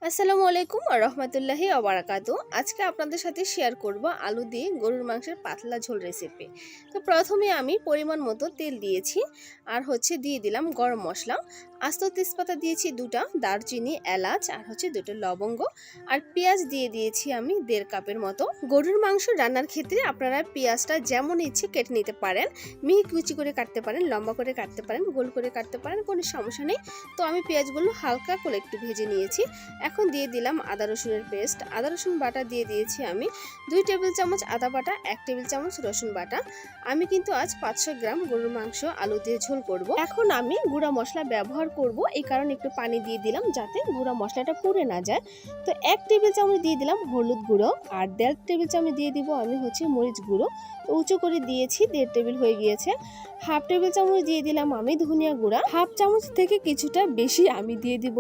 আসসালামু আলাইকুম ওয়া রাহমাতুল্লাহি ওয়া বারাকাতু। আজকে আপনাদের সাথে শেয়ার করব আলু দিয়ে গরুর মাংসের পাতলা ঝোল রেসিপি। তো প্রথমে আমি পরিমাণ মতো তেল দিয়েছি আর দিয়ে দিলাম গরম মশলা। আস্ত তেজপাতা দিয়েছি দুটা, দারচিনি, এলাচ আর দুটো লবঙ্গ আর পেঁয়াজ দিয়ে দিয়েছি আমি 1.5 কাপের মতো। গরুর মাংস রান্নার ক্ষেত্রে আপনারা পেঁয়াজটা যেমন ইচ্ছে কেটে নিতে পারেন, মিহি কুচি করে কাটতে পারেন, লম্বা করে কাটতে পারেন, গোল করে কাটতে পারেন, কোনো সমস্যা নেই। তো আমি পেঁয়াজগুলো হালকা করে একটু ভেজে নিয়েছি। এখন দিয়ে দিলাম আদা রসুনের পেস্ট, আদা রসুন বাটা দিয়ে দিয়েছি আমি 2 টেবিল চামচ আদা বাটা, 1 টেবিল চামচ রসুন বাটা। আমি কিন্তু আজ 500 গ্রাম গরুর মাংস আলু দিয়ে ঝোল করব। এখন আমি গুঁড়া মশলা ব্যবহার করব, এই কারণে একটু পানি দিয়ে দিলাম যাতে গুঁড়া মশলাটা পুড়ে না যায়। তো 1 টেবিল চামচ দিয়ে দিলাম হলুদ গুঁড়ো আর 1.5 টেবিল চামচ দিয়ে দিব আমি মরিচ গুঁড়ো। তো উঁচু করে দিয়েছি, 1.5 টেবিল হয়ে গিয়েছে। হাফ টেবিল চামচ দিয়ে দিলাম আমি ধনিয়া গুঁড়া, হাফ চামচ থেকে কিছুটা বেশি আমি দিয়ে দিব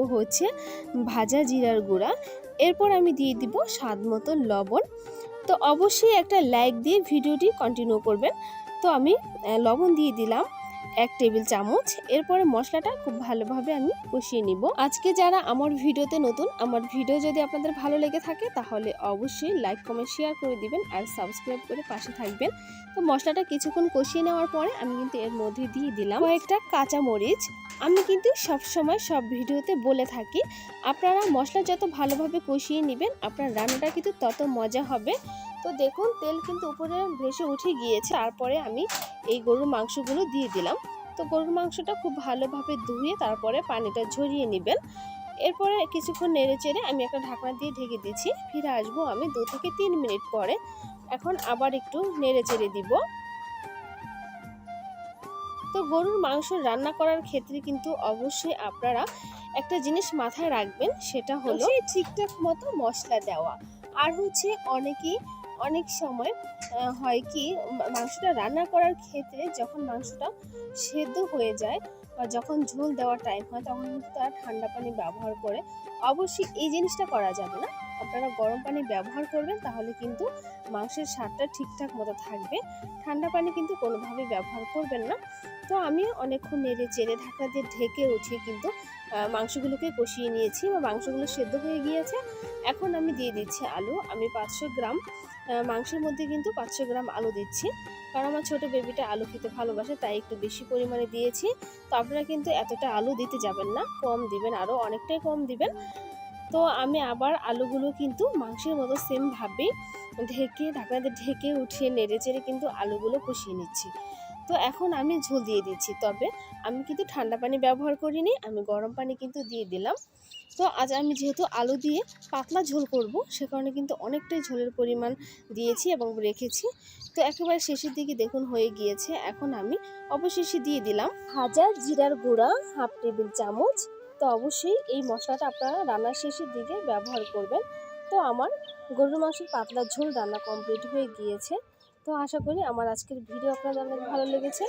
ভাজা জিরার গুঁড়া। এরপর আমি দিয়ে দিব স্বাদ মতো লবণ। তো অবশ্যই একটা লাইক দিয়ে ভিডিওটি কন্টিনিউ করবেন। তো আমি লবণ দিয়ে দিলাম 1 টেবিল চামচ। এরপরে মশলাটা খুব ভালোভাবে আমি কষিয়ে নিব। আজকে যারা আমার ভিডিওতে নতুন, আমার ভিডিও যদি আপনাদের ভালো লেগে থাকে তাহলে অবশ্যই লাইক, কমেন্ট, শেয়ার করে দিবেন আর সাবস্ক্রাইব করে পাশে থাকবেন। তো মশলাটা কিছুক্ষণ কষিয়ে নেওয়ার পরে আমি কিন্তু এর মধ্যে দিয়ে দিলাম কয়েকটা কাঁচা মরিচ। আমি কিন্তু সবসময় সব ভিডিওতে বলে থাকি, আপনারা মশলা যত ভালোভাবে কষিয়ে নেবেন আপনার রান্নাটা কিন্তু তত মজা হবে। তো দেখুন তেল কিন্তু উপরে ভেসে উঠে গিয়েছে। তারপরে আমি এই গরুর মাংসগুলো দিয়ে দিলাম। তো গরুর মাংসটা খুব ভালোভাবে ধুয়ে তারপরে পানিটা ঝরিয়ে নেবেন। এরপরে কিছুক্ষণ নেড়ে চেড়ে আমি একটা ঢাকনা দিয়ে ঢেকে দিচ্ছি। ফিরে আসবো আমি 2 থেকে 3 মিনিট পরে। এখন আবার একটু নেড়ে চেড়ে দিব। তো গরুর মাংস রান্না করার ক্ষেত্রে কিন্তু অবশ্যই আপনারা একটা জিনিস মাথায় রাখবেন, সেটা হলো ঠিকঠাক মতো মশলা দেওয়া। আর অনেকেই অনেক সময় হয় কি, মাংসটা রান্না করার ক্ষেত্রে যখন মাংসটা সেদ্ধ হয়ে যায় বা যখন ঝোল দেওয়ার টাইম হয় তখন কিন্তু তারা ঠান্ডা পানি ব্যবহার করে। অবশ্যই এই জিনিসটা করা যাবে না। আপনারা গরম পানি ব্যবহার করবেন, তাহলে কিন্তু মাংসের স্বাদটা ঠিকঠাক মতো থাকবে। ঠান্ডা পানি কিন্তু কোনোভাবেই ব্যবহার করবেন না। তো আমি অনেকক্ষণ নেড়ে চেড়ে ঢাকনা দিয়ে ঢেকে উঠিয়ে কিন্তু মাংসগুলোকে কষিয়ে নিয়েছি বা মাংসগুলো সেদ্ধ হয়ে গিয়েছে। এখন আমি দিয়ে দিচ্ছি আলু। আমি 500 গ্রাম মাংসের মধ্যে কিন্তু 500 গ্রাম আলু দিচ্ছি, কারণ আমার ছোটো বেবিটা আলু খেতে ভালোবাসে, তাই একটু বেশি পরিমাণে দিয়েছি। তো আপনারা কিন্তু এতটা আলু দিতে যাবেন না, কম দিবেন, আরও অনেকটাই কম দিবেন। তো আমি আবার আলুগুলো কিন্তু মাংসের মতো সেমভাবেই ঢাকনা দিয়ে ঢেকে উঠিয়ে নেড়ে চেড়ে কিন্তু আলুগুলো কষিয়ে নিচ্ছি। তো এখন আমি ঝোল দিয়ে দিচ্ছি, তবে আমি কিন্তু ঠান্ডা পানি ব্যবহার করিনি, আমি গরম পানি কিন্তু দিয়ে দিলাম। তো আজ আমি যেহেতু আলু দিয়ে পাতলা ঝোল করব, সে কারণে কিন্তু অনেকটাই ঝোলের পরিমাণ দিয়েছি এবং রেখেছি। তো একেবারে শেষের দিকে দেখুন হয়ে গিয়েছে। এখন আমি অবশেষে দিয়ে দিলাম ভাজা জিরার গুঁড়া হাফ টেবিল চামচ। তো অবশ্যই এই মশলাটা আপনারা রান্নার শেষের দিকে ব্যবহার করবেন। তো আমার গরুর মাংসের পাতলা ঝোল রান্না কমপ্লিট হয়ে গিয়েছে। তো আশা করি আমার আজকের ভিডিও আপনাদের অনেক ভালো লেগেছে।